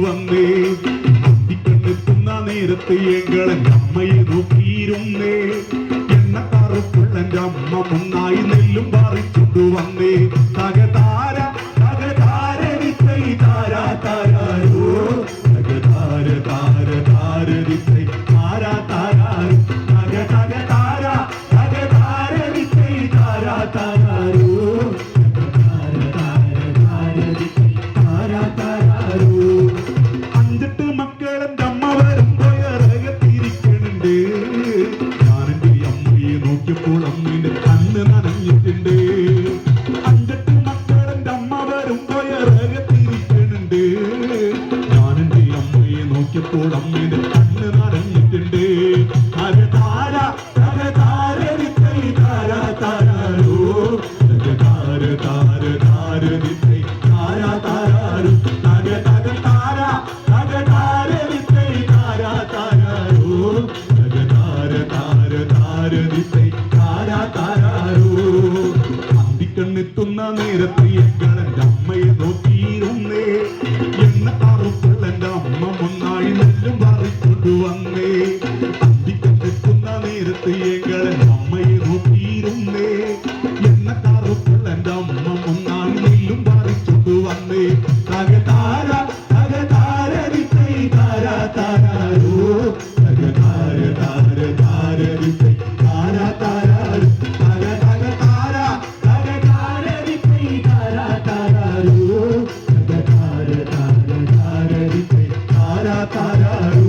വന്നേ അന്തിക്കണ്ണെത്തുന്ന നേരത്ത് എങ്ങളെ അമ്മയെ നോക്കിയിരുന്നേ എണ്ണക്കാറുക്കുള്ളന്റെ അമ്മ മുന്നായി നെല്ലും പറിച്ചുണ്ടു വന്നേ തകതാര തകതാര വിത്തൈ താരാ താരാരോ തകതാര താര താര വിത്തൈ താരാ താരാരോ തക തക താര തകതാര വിത്തൈ താരാ താരാരോ തകതാര താര താര വിത്തൈ താരാ താരാരോ അഞ്ചെട്ട് മക്കളെന്റെ അമ്മ വരുമ്പോഴത്തിരിക്കണുണ്ട് ഞാനെന്റെ അമ്മയെ നോക്കിയപ്പോൾ അമ്മയുടെ കണ്ണ് നനഞ്ഞിട്ടുണ്ട് അഞ്ചെട്ട് മക്കളെന്റെ അമ്മ വരുമ്പോഴത്തിരിക്കണുണ്ട് ഞാനെന്റെ അമ്മയെ നോക്കിയപ്പോൾ അമ്മയുടെ കണ്ണ് നനഞ്ഞിട്ടുണ്ട് തകതാര തകതാര വിത്തൈ താരാ താരാരോ തകതാര താര താര വിത്തൈ താരാ താരാരോ തക തക താര തകതാര വിത്തൈ താരാ താരാരോ തകതാര താര താര വിത്തൈ താരാ താരാരോ അന്തിക്കണ്ണെത്തുന്ന നേരത്ത് എങ്ങളെന്റെ അമ്മയെ നോക്കിയിരുന്നേ എണ്ണക്കാറുക്കുള്ളന്റെ അമ്മ മുന്നായി നെല്ലും പറിക്കൊണ്ടു വന്നേ അന്തിക്കണ്ണെത്തുന്ന നേരത്ത് എങ്ങളെന്റെ അമ്മയെ നോക്കിയിരുന്നേ എണ്ണക്കാറുക്കുള്ളന്റെ അമ്മ മുന്നായി നെല്ലും പറിച്ചൊണ്ടു വന്നേ തകതാര തകതാര വിത്തൈ താരാ താരാരോ തകതാര താര താര വിത്തൈ താരാ താരാരോ തക തക താര തകതാര വിത്തൈ താരാ താരാരോ തകതാര താര താര വിത്തൈ താരാ താരാരോ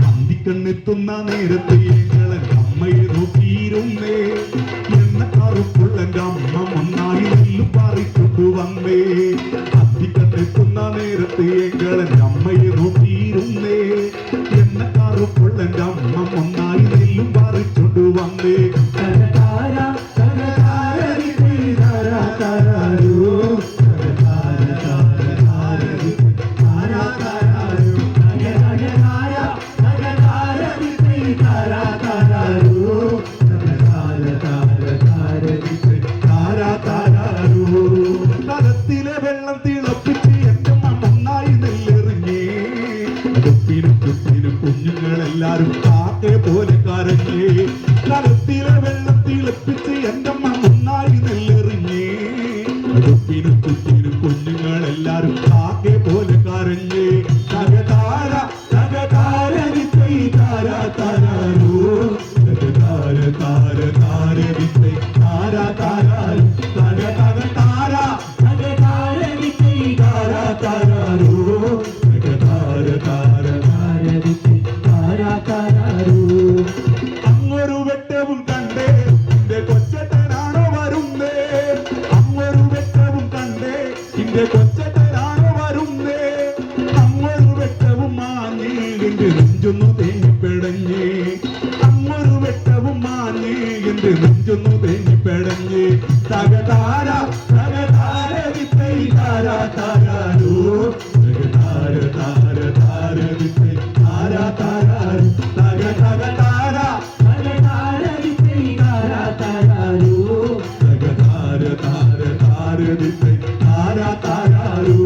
അന്തിക്കണ്ണെത്തുന്ന നേരത്ത് എങ്ങളെന്റെ അമ്മയെ നോക്കിയിരുന്നേ എണ്ണക്കാറുക്കുള്ളന്റെ അമ്മ മുന്നായി നെല്ലും പറിക്കൊണ്ടു വന്നേ അന്തിക്കണ്ണെത്തുന്ന നേരത്ത് എങ്ങളെന്റെ അമ്മയെ നോക്കിയിരുന്നേ എണ്ണക്കാറുക്കുള്ളന്റെ അമ്മ മുന്നായി നെല്ലും പറിച്ചൊണ്ടു വന്നേ തകതാര തകതാര വിത്തൈ താരാ താരാരോ തകതാര താര താര വിത്തൈ താരാ താരാരോ തക തക താര തകതാര വിത്തൈ താരാ താരാരോ തകതാര താര താര വിത്തൈ താരാ താരാരോ കലത്തിലെ വെള്ളം തിളപ്പിച്ച് എന്റെ അമ്മ നന്നായി നെല്ലെറിഞ്ഞേ അടുപ്പിനും ചുറ്റിനും കുഞ്ഞുങ്ങളെല്ലാരും കാക്കെ പോലെ കരഞ്ഞേ കലത്തിലെ വെള്ളം തിളപ്പിച്ച് എന്റെ അമ്മ നന്നായി നെല്ലെറിഞ്ഞേ അടുപ്പിനും ചുറ്റിനും കുഞ്ഞുങ്ങളെല്ലാരും കാക്കെ പോലെ കരഞ്ഞേ തകതാര തകതാര വിത്തൈ താരാ താരാരോ തകതാര താര താര വിത്തൈ താരാ താരാരോ തക തക താര തകതാര വിത്തൈ താരാ താരാരോ തകതാര താര താര വിത്തൈ താരാ താരാരോ അങ്ങൊരു വെട്ടവും കണ്ടേ എന്റെ കൊച്ചട്ടനാണോ വരുന്നേ അങ്ങൊരു വെട്ടവും കണ്ടേ എന്റെ കൊച്ചട്ടനാണോ വരുന്നേ അങ്ങൊരു വെട്ടവും മാഞ്ഞേ എന്റെ നെഞ്ചൊന്നു തേങ്ങിപ്പിടഞ്ഞേ അങ്ങൊരു വെട്ടവും മാഞ്ഞേ എന്റെ നെഞ്ചൊന്നു തേങ്ങിപ്പിടഞ്ഞേ തകതാര തകതാര വിത്തൈ താരാ താരാരോ തകതാര താര താര വിത്തൈ താരാ താരാരോ തക തക താര തകതാര വിത്തൈ താരാ താരാരോ തകതാര താര താര വിത്തൈ താരാ താരാരോ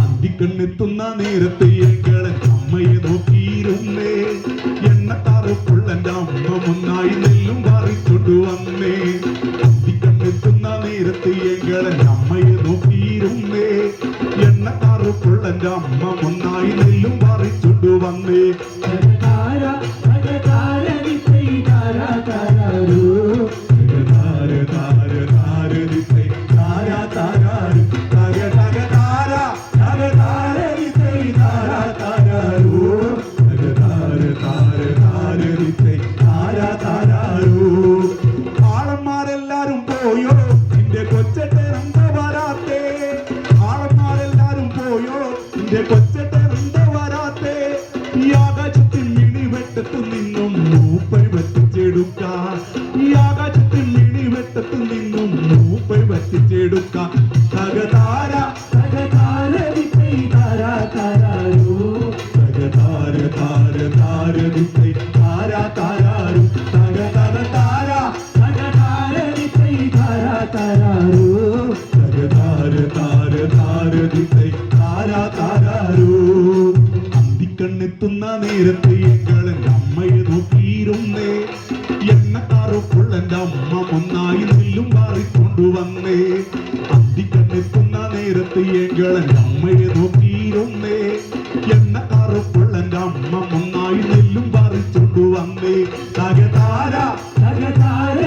അന്തിക്കണ്ണെത്തുന്ന നേരത്ത് എങ്ങളെന്റെ അമ്മയെ നോക്കിയിരുന്നേ എണ്ണക്കാറുക്കുള്ളന്റെ അമ്മ മുന്നായി നെല്ലും പറിച്ചൊണ്ടു വന്നേ അന്തിക്കണ്ണെത്തുന്ന നേരത്ത് എങ്ങളെന്റെ അമ്മയെ നോക്കിയിരുന്നേ എണ്ണക്കാറുക്കുള്ളന്റെ അമ്മ മുന്നായി നെല്ലും പറിച്ചൊണ്ടു വന്നേ തകതാര തകതാര വിത്തൈ താരാ താരാരോ തകതാര താര താര വിത്തൈ താരാ താരാരോ തക തക താര തകതാര വിത്തൈ താരാ താരാരോ തകതാര താര താര വിത്തൈ താരാ താരാരോ ആളന്മാരെല്ലാരും പോയോ എന്റെ കൊച്ചട്ടൻ എന്താ വരാത്തേ ആളന്മാരെല്ലാരും പോയോ എന്റെ കൊച്ചട്ടൻ എന്താ വരാത്തേ ഈ ആകാശത്തിൽ മിണിവെട്ടത്തു നിന്നും മൂപ്പർ വറ്റിച്ചെടുക്കാം ഈ ആകാശത്തിൽ മിണിവെട്ടത്തു നിന്നും മൂപ്പർ വറ്റിച്ചെടുക്കാം തകതാര തകതാര വിത്തൈ താരാ താരാരോ തകതാര താര താര വിത്തൈ താരാ താരാരോ തക തക താര തകതാര വിത്തൈ താരാ താരാരോ തകതാര താര താര വിത്തൈ താരാ താരാരോ അന്തിക്കണ്ണെത്തുന്ന നേരത്ത് എങ്ങളെന്റെ അമ്മയെ നോക്കിയിരുന്നേ എണ്ണക്കാറുക്കുള്ളെന്റെ അമ്മ ഒന്നായി നെല്ലും മാറിക്കൊണ്ടുവന്നേ അന്തിക്കണ്ണെത്തുന്ന നേരത്ത് എങ്ങളെന്റെ അമ്മയെ നോക്കിയിരുന്നേ എണ്ണക്കാറുക്കുള്ളെന്റെ അമ്മ ഒന്നായി നെല്ലും പറിച്ചുകൊണ്ടുവന്നേ തകതാര തകതാര